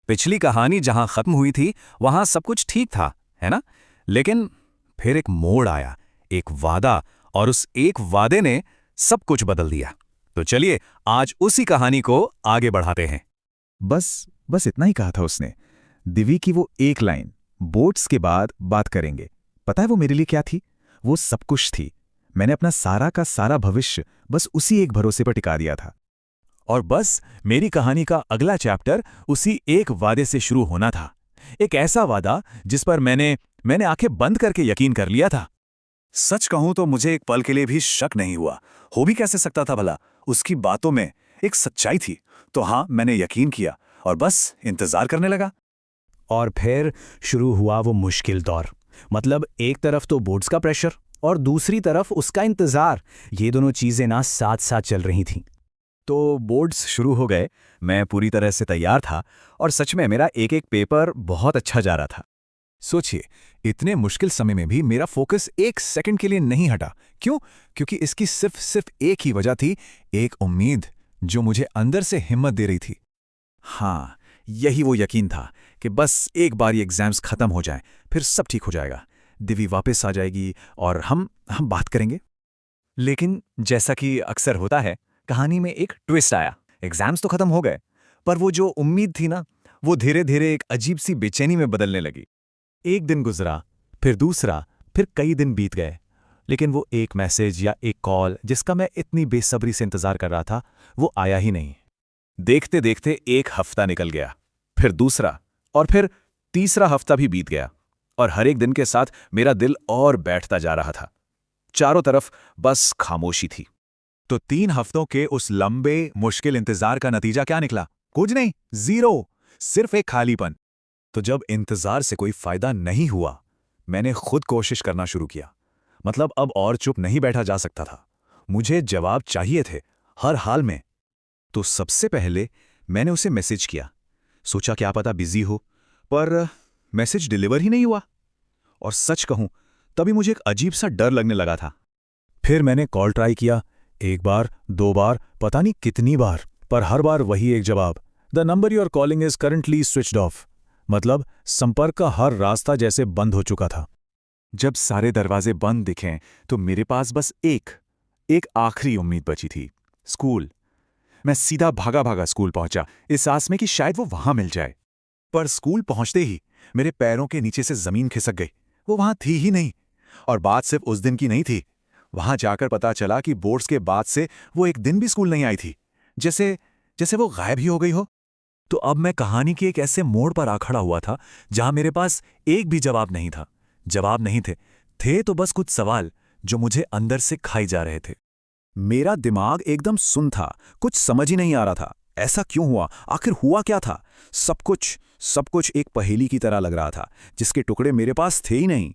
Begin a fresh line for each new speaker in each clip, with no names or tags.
पिछली कहानी जहां खत्म हुई थी वहां सब कुछ ठीक था, है ना? लेकिन फिर एक मोड़ आया, एक वादा, और उस एक वादे ने सब कुछ बदल दिया। तो चलिए आज उसी कहानी को आगे बढ़ाते हैं।
बस बस इतना ही कहा था उसने। दिव्य की वो एक लाइन, बोट्स के बाद बात करेंगे। पता है वो मेरे लिए क्या थी? वो सब कुछ थी। मैंने अपना सारा का सारा भविष्य बस उसी एक भरोसे पर टिका दिया था।
और बस मेरी कहानी का अगला चैप्टर उसी एक वादे से शुरू होना था। एक ऐसा वादा जिस पर मैंने आंखें बंद करके यकीन कर लिया था।
सच कहूं तो मुझे एक पल के लिए भी शक नहीं हुआ। हो भी कैसे सकता था भला? उसकी बातों में एक सच्चाई थी। तो हाँ, मैंने यकीन किया और बस इंतजार करने लगा।
और फिर शुरू हुआ वो मुश्किल दौर। मतलब एक तरफ तो बोर्ड्स का प्रेशर और दूसरी तरफ उसका इंतजार। ये दोनों चीजें ना साथ साथ चल रही थीं।
तो बोर्ड्स शुरू हो गए। मैं पूरी तरह से तैयार था और सच में मेरा एक एक पेपर बहुत अच्छा जा रहा था।
सोचिए, इतने मुश्किल समय में भी मेरा फोकस एक सेकंड के लिए नहीं हटा। क्यों? क्योंकि इसकी सिर्फ एक ही वजह थी, एक उम्मीद जो मुझे अंदर से हिम्मत दे रही थी।
हाँ, यही वो यकीन था कि बस एक बार ये एग्जाम्स खत्म हो जाएं, फिर सब ठीक हो जाएगा। दिव्य वापस आ जाएगी और हम बात करेंगे। लेकिन जैसा कि अक्सर होता है, कहानी में एक ट्विस्ट आया। एग्जाम्स तो खत्म हो गए, पर वो जो उम्मीद थी ना, वो धीरे धीरे एक अजीब सी बेचैनी में बदलने लगी। एक दिन गुजरा, फिर दूसरा, फिर कई दिन बीत गए, लेकिन वो एक मैसेज या एक कॉल जिसका मैं इतनी बेसब्री से इंतजार कर रहा था, वो आया ही नहीं। देखते देखते एक हफ्ता निकल गया, फिर दूसरा, और फिर तीसरा हफ्ता भी बीत गया, और हर एक दिन के साथ मेरा दिल और बैठता जा रहा था। चारों तरफ बस खामोशी थी।
तो 3 हफ्तों के उस लंबे मुश्किल इंतजार का नतीजा क्या निकला? कुछ नहीं, जीरो, सिर्फ एक खालीपन। तो जब इंतजार से कोई फायदा नहीं हुआ, मैंने खुद कोशिश करना शुरू किया। मतलब अब और चुप नहीं बैठा जा सकता था। मुझे जवाब चाहिए थे, हर हाल में। तो सबसे पहले मैंने उसे मैसेज किया। सोचा क्या पता बिजी हो, पर मैसेज डिलीवर ही नहीं हुआ। और सच कहूं, तभी मुझे एक अजीब सा डर लगने लगा था। फिर मैंने कॉल ट्राई किया, एक बार, 2 बार, पता नहीं कितनी बार, पर हर बार वही एक जवाब, the number you are calling is currently switched off. मतलब संपर्क का हर रास्ता जैसे बंद हो चुका था। जब सारे दरवाजे बंद दिखें तो मेरे पास बस एक आखिरी उम्मीद बची थी, स्कूल। मैं सीधा भागा भागा स्कूल पहुंचा, इस आस में कि शायद वो वहां मिल जाए। पर स्कूल पहुंचते ही मेरे पैरों के नीचे से जमीन खिसक गई। वो वहां थी ही नहीं। और बात सिर्फ उस दिन की नहीं थी। वहां जाकर पता चला कि बोर्ड्स के बाद से वो एक दिन भी स्कूल नहीं आई थी, जैसे जैसे वो गायब ही हो गई हो। तो अब मैं कहानी के एक ऐसे मोड़ पर आ खड़ा हुआ था जहां मेरे पास एक भी जवाब नहीं था। जवाब नहीं थे तो बस कुछ सवाल जो मुझे अंदर से खाई जा रहे थे। मेरा दिमाग एकदम सुन्न था, कुछ समझ ही नहीं आ रहा था। ऐसा क्यों हुआ? आखिर हुआ क्या था? सब कुछ एक पहेली की तरह लग रहा था, जिसके टुकड़े मेरे पास थे ही नहीं।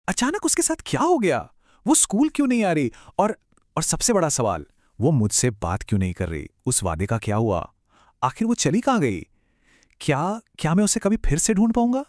अचानक उसके साथ क्या हो गया? वो स्कूल क्यों नहीं आ रही? और सबसे बड़ा सवाल, वो मुझसे बात क्यों नहीं कर रही? उस वादे का क्या हुआ? आखिर वो चली कहाँ गई? क्या मैं उसे कभी फिर से ढूंढ पाऊंगा?